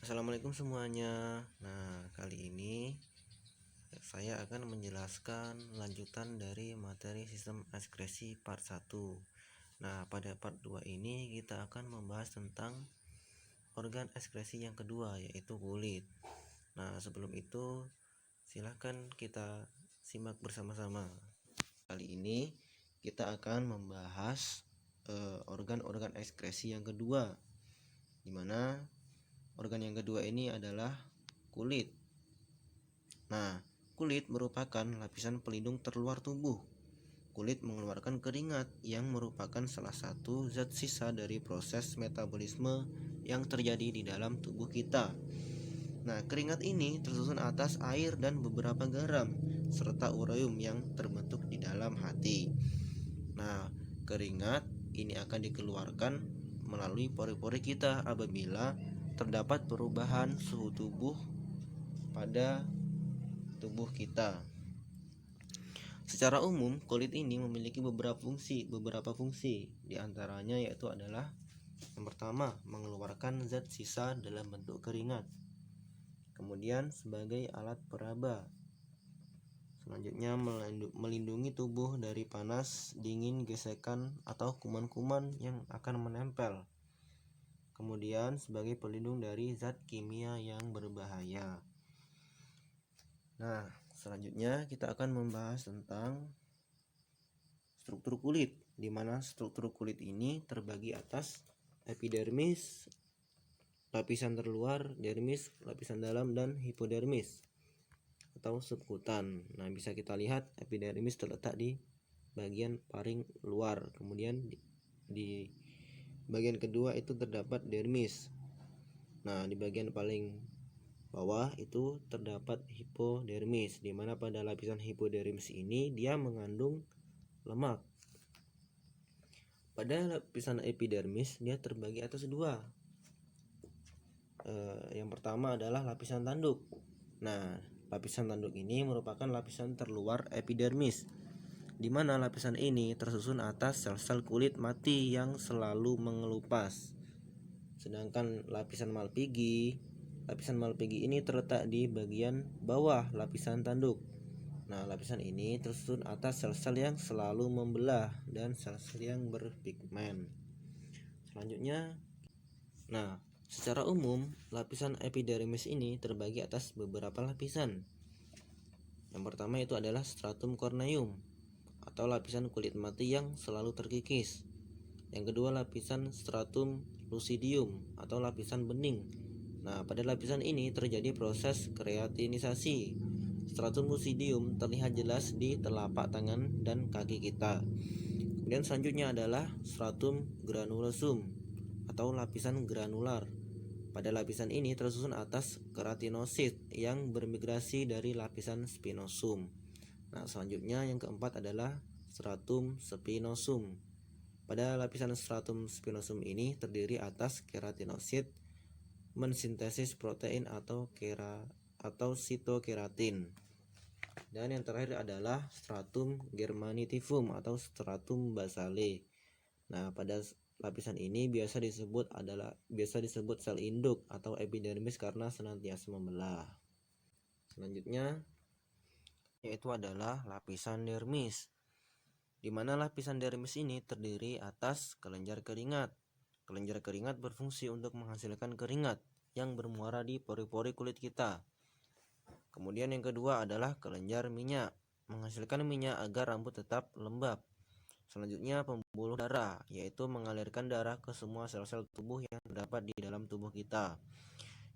Assalamualaikum semuanya. Nah, kali ini saya akan menjelaskan lanjutan dari materi sistem ekskresi part 1. Nah, pada part 2 ini kita akan membahas tentang organ ekskresi yang kedua, yaitu kulit. Nah, sebelum itu silahkan kita simak bersama-sama. Kali ini kita akan membahas organ-organ ekskresi yang kedua, di mana organ yang kedua ini adalah kulit. Nah, kulit merupakan lapisan pelindung terluar tubuh. Kulit mengeluarkan keringat yang merupakan salah satu zat sisa dari proses metabolisme yang terjadi di dalam tubuh kita. Nah, keringat ini tersusun atas air dan beberapa garam serta ureum yang terbentuk di dalam hati. Nah, keringat ini akan dikeluarkan melalui pori-pori kita apabila terdapat perubahan suhu tubuh pada tubuh kita. Secara umum, kulit ini memiliki beberapa fungsi. Di antaranya yaitu adalah yang pertama, mengeluarkan zat sisa dalam bentuk keringat. Kemudian sebagai alat peraba. Selanjutnya melindungi tubuh dari panas, dingin, gesekan atau kuman-kuman yang akan menempel. Kemudian sebagai pelindung dari zat kimia yang berbahaya. Nah, selanjutnya kita akan membahas tentang struktur kulit, di mana struktur kulit ini terbagi atas epidermis, lapisan terluar, dermis, lapisan dalam, dan hipodermis atau subkutan. Nah, bisa kita lihat epidermis terletak di bagian paling luar, kemudian di bagian kedua itu terdapat dermis. Nah, di bagian paling bawah itu terdapat hipodermis, di mana pada lapisan hipodermis ini dia mengandung lemak. Pada lapisan epidermis dia terbagi atas dua. Yang pertama adalah lapisan tanduk. Nah, lapisan tanduk ini merupakan lapisan terluar epidermis, di mana lapisan ini tersusun atas sel-sel kulit mati yang selalu mengelupas. Sedangkan lapisan Malpighi ini terletak di bagian bawah lapisan tanduk. Nah, lapisan ini tersusun atas sel-sel yang selalu membelah dan sel-sel yang berpigmen. Selanjutnya, secara umum lapisan epidermis ini terbagi atas beberapa lapisan. Yang pertama itu adalah stratum corneum atau lapisan kulit mati yang selalu terkikis. Yang kedua lapisan stratum lucidium atau lapisan bening. Nah, pada lapisan ini terjadi proses kreatinisasi. Stratum lucidium terlihat jelas di telapak tangan dan kaki kita. Kemudian selanjutnya adalah stratum granulosum atau lapisan granular. Pada lapisan ini tersusun atas keratinosit yang bermigrasi dari lapisan spinosum. Nah, selanjutnya yang keempat adalah stratum spinosum. Pada lapisan stratum spinosum ini terdiri atas keratinosit mensintesis protein atau sitokeratin. Dan yang terakhir adalah stratum germinativum atau stratum basale. Nah, pada lapisan ini biasa disebut sel induk atau epidermis karena senantiasa membelah. Selanjutnya yaitu adalah lapisan dermis, di mana lapisan dermis ini terdiri atas kelenjar keringat. Kelenjar keringat berfungsi untuk menghasilkan keringat yang bermuara di pori-pori kulit kita. Kemudian yang kedua adalah kelenjar minyak, menghasilkan minyak agar rambut tetap lembab. Selanjutnya pembuluh darah, yaitu mengalirkan darah ke semua sel-sel tubuh yang terdapat di dalam tubuh kita.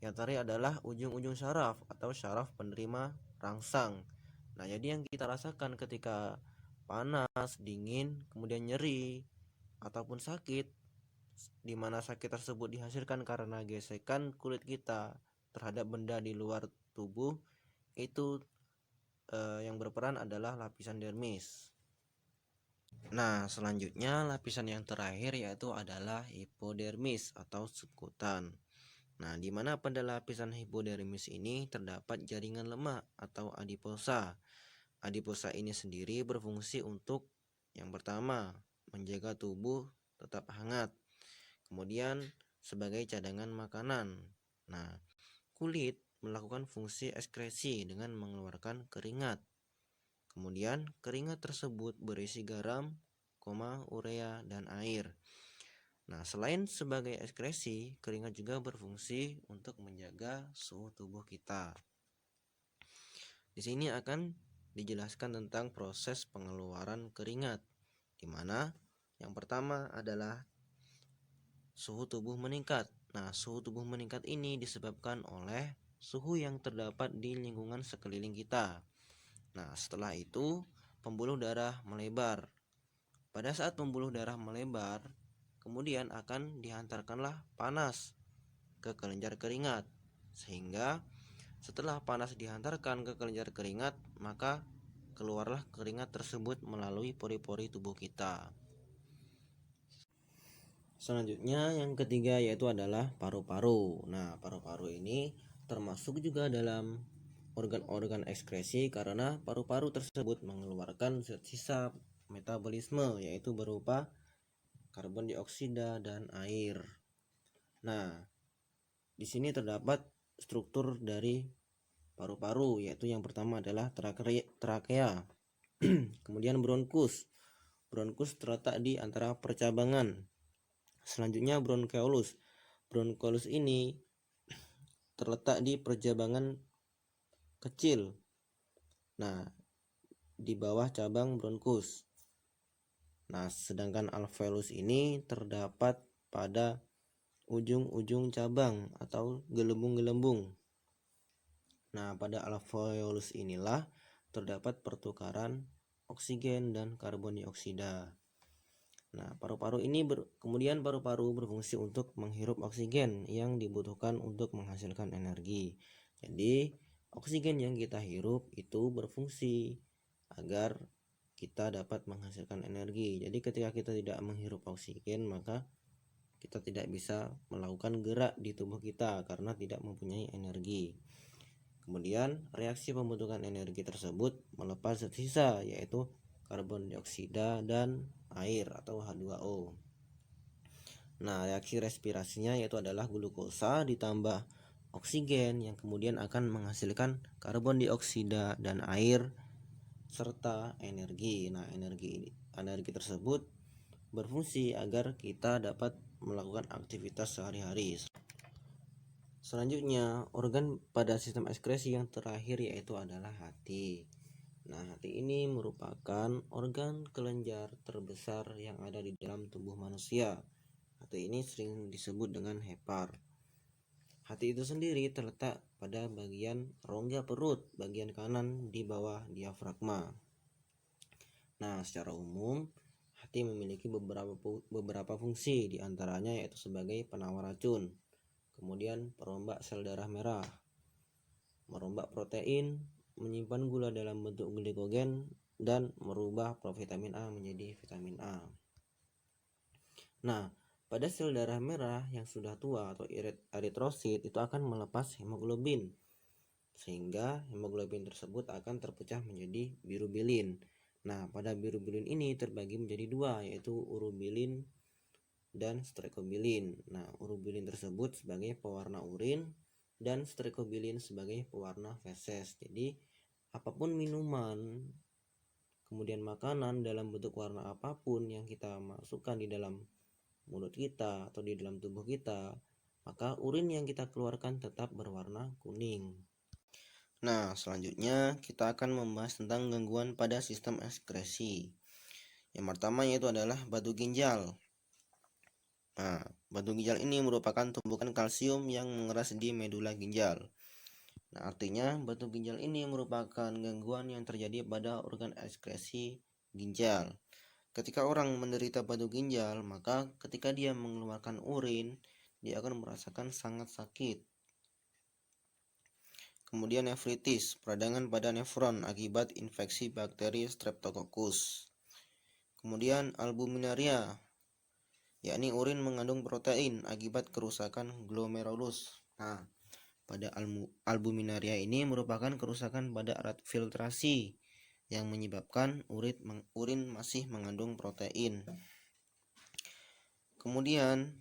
Yang terakhir adalah ujung-ujung syaraf atau syaraf penerima rangsang. Nah, jadi yang kita rasakan ketika panas, dingin, kemudian nyeri ataupun sakit, di mana sakit tersebut dihasilkan karena gesekan kulit kita terhadap benda di luar tubuh, itu yang berperan adalah lapisan dermis. Nah, selanjutnya lapisan yang terakhir yaitu adalah hipodermis atau subkutan. Nah, di mana pada lapisan hipodermis ini terdapat jaringan lemak atau adiposa. Adiposa ini sendiri berfungsi untuk yang pertama, menjaga tubuh tetap hangat. Kemudian sebagai cadangan makanan. Nah, kulit melakukan fungsi ekskresi dengan mengeluarkan keringat. Kemudian keringat tersebut berisi garam, urea, dan air. Nah, selain sebagai ekskresi, keringat juga berfungsi untuk menjaga suhu tubuh kita. Di sini akan dijelaskan tentang proses pengeluaran keringat, di mana yang pertama adalah suhu tubuh meningkat. Nah, suhu tubuh meningkat ini disebabkan oleh suhu yang terdapat di lingkungan sekeliling kita. Nah, setelah itu pembuluh darah melebar. Pada saat pembuluh darah melebar, kemudian akan dihantarkanlah panas ke kelenjar keringat, sehingga setelah panas dihantarkan ke kelenjar keringat, maka keluarlah keringat tersebut melalui pori-pori tubuh kita. Selanjutnya yang ketiga yaitu adalah paru-paru. Nah, paru-paru ini termasuk juga dalam organ-organ ekskresi karena paru-paru tersebut mengeluarkan zat sisa metabolisme yaitu berupa karbon dioksida dan air. Nah, di sini terdapat struktur dari paru-paru, yaitu yang pertama adalah trakea, kemudian bronkus. Bronkus terletak di antara percabangan. Selanjutnya bronkeolus. Bronkeolus ini terletak di percabangan kecil. Nah, di bawah cabang bronkus. Nah, sedangkan alveolus ini terdapat pada ujung-ujung cabang atau gelembung-gelembung. Nah, pada alveolus inilah terdapat pertukaran oksigen dan karbon dioksida. Nah, kemudian paru-paru berfungsi untuk menghirup oksigen yang dibutuhkan untuk menghasilkan energi. Jadi, oksigen yang kita hirup itu berfungsi agar kita dapat menghasilkan energi. Jadi ketika kita tidak menghirup oksigen, maka kita tidak bisa melakukan gerak di tubuh kita karena tidak mempunyai energi. Kemudian reaksi pembentukan energi tersebut melepas zat sisa yaitu karbon dioksida dan air atau H2O. Nah, reaksi respirasinya yaitu adalah glukosa ditambah oksigen yang kemudian akan menghasilkan karbon dioksida dan air serta energi. Nah, energi tersebut berfungsi agar kita dapat melakukan aktivitas sehari-hari. Selanjutnya, organ pada sistem ekskresi yang terakhir yaitu adalah hati. Nah, hati ini merupakan organ kelenjar terbesar yang ada di dalam tubuh manusia. Hati ini sering disebut dengan hepar. Hati itu sendiri terletak pada bagian rongga perut, bagian kanan di bawah diafragma. Nah, secara umum, hati memiliki beberapa fungsi, diantaranya yaitu sebagai penawar racun, kemudian perombak sel darah merah, merombak protein, menyimpan gula dalam bentuk glikogen, dan merubah provitamin A menjadi vitamin A. Nah, pada sel darah merah yang sudah tua atau eritrosit itu akan melepas hemoglobin, sehingga hemoglobin tersebut akan terpecah menjadi birubilin. Nah, pada birubilin ini terbagi menjadi dua, yaitu urobilin dan strekobilin. Nah, urobilin tersebut sebagai pewarna urin dan strekobilin sebagai pewarna feses. Jadi, apapun minuman, kemudian makanan dalam bentuk warna apapun yang kita masukkan di dalam mulut kita atau di dalam tubuh kita, maka urin yang kita keluarkan tetap berwarna kuning. Nah, selanjutnya kita akan membahas tentang gangguan pada sistem ekskresi. Yang pertama yaitu adalah batu ginjal. Nah, batu ginjal ini merupakan tumpukan kalsium yang mengeras di medula ginjal. Nah, artinya batu ginjal ini merupakan gangguan yang terjadi pada organ ekskresi ginjal. Ketika orang menderita batu ginjal, maka ketika dia mengeluarkan urin, dia akan merasakan sangat sakit. Kemudian nefritis, peradangan pada nefron akibat infeksi bakteri Streptococcus. Kemudian albuminaria, yakni urin mengandung protein akibat kerusakan glomerulus. Nah, pada albuminaria ini merupakan kerusakan pada alat filtrasi yang menyebabkan urin masih mengandung protein. Kemudian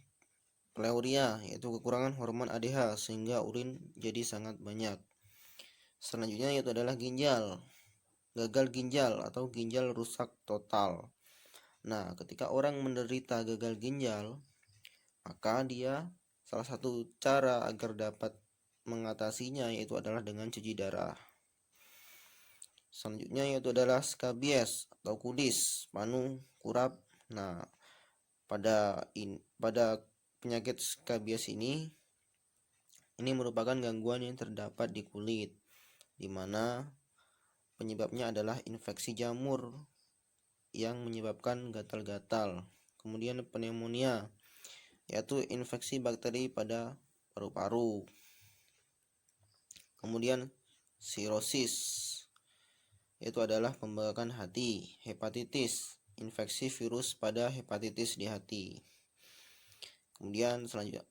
pleuria, yaitu kekurangan hormon ADH sehingga urin jadi sangat banyak. Selanjutnya yaitu adalah ginjal, gagal ginjal atau ginjal rusak total. Nah, ketika orang menderita gagal ginjal, maka dia salah satu cara agar dapat mengatasinya yaitu adalah dengan cuci darah. Selanjutnya yaitu adalah skabies atau kudis, panu, kurap. Nah, pada penyakit skabies ini merupakan gangguan yang terdapat di kulit, di mana penyebabnya adalah infeksi jamur yang menyebabkan gatal-gatal. Kemudian pneumonia, yaitu infeksi bakteri pada paru-paru. Kemudian sirosis, yaitu adalah pembengkakan hati. Hepatitis, infeksi virus pada hepatitis di hati. Kemudian selanjutnya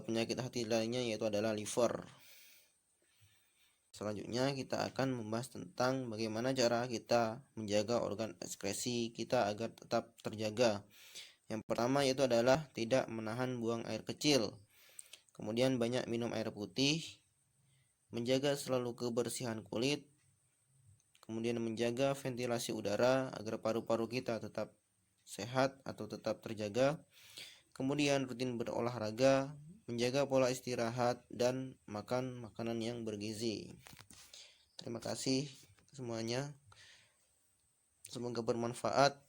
penyakit hati lainnya yaitu adalah liver. Selanjutnya kita akan membahas tentang bagaimana cara kita menjaga organ ekskresi kita agar tetap terjaga. Yang pertama yaitu adalah tidak menahan buang air kecil. Kemudian banyak minum air putih, menjaga selalu kebersihan kulit, kemudian menjaga ventilasi udara agar paru-paru kita tetap sehat atau tetap terjaga. Kemudian rutin berolahraga, menjaga pola istirahat, dan makan makanan yang bergizi. Terima kasih semuanya. Semoga bermanfaat.